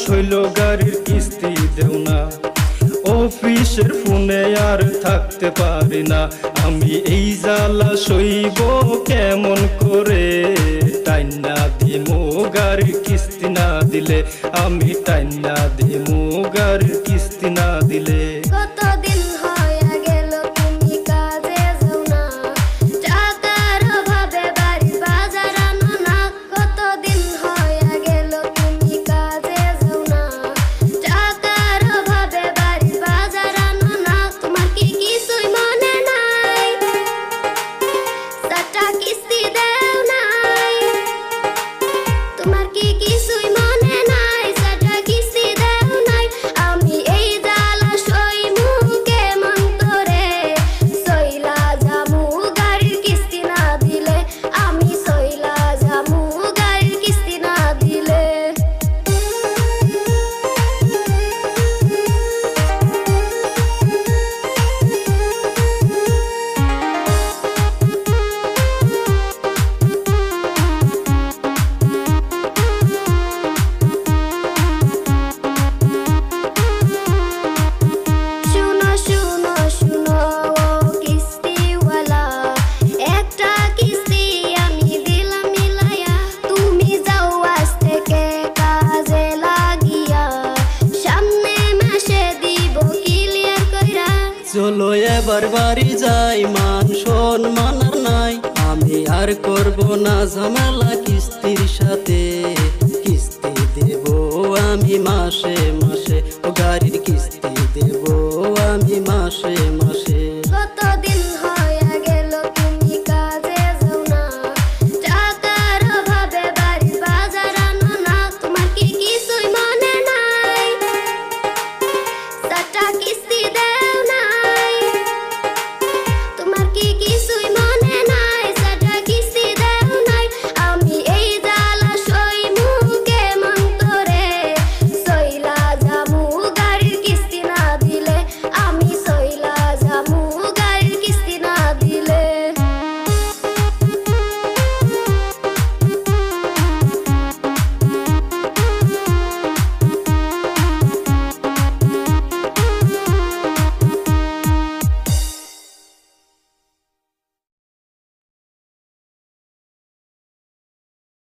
হইল গাড়ির কিস্তি দেও না, অফিসের ফোনে আর থাকতে পারি না, আমি এই জ্বালা সইব কেমন করে? টাইনা দিমু গাড়ির কিস্তি না দিলে, আমি টাইনা দিমু গাড়ির কিস্তি না দিলে। কতদিন হয়ে গেল তুমি কাজে যাও না, টাকার অভাবে বাড়ির বাজার আনো না। কতদিন হয়ে গেল তুমি কাজে যাও না, টাকার অভাবে বাড়ির বাজার আনো না। তোমার কি কিছুই মনে নাই? চারটা কিস্তি দেও নাই। তোমার কি কিছুই মনে নাই? চারটা কিস্তি দেও নাই। আমি এই জ্বালা সইমু কেমন করে? সইলা যামু গাড়ির কিস্তি না দিলে, আমি সইলা যামু গাড়ির কিস্তি না দিলে। শুনো শুনো শুনো ও কিস্তিওয়ালা, একটা কিস্তি আমি দিলাম মিলাইয়া। তুমি যাও আজ থেকে কাজে লাগিয়া, সামনে মাসে দিব ক্লিয়ার কইরা। চলো এবার বাড়ি যাই, মান সম্মান আর নাই, আমি আর করব না ঝামেলা কিস্তির সাথে। কিস্তি দেব আমি মাসে মাসে, ও গাড়ি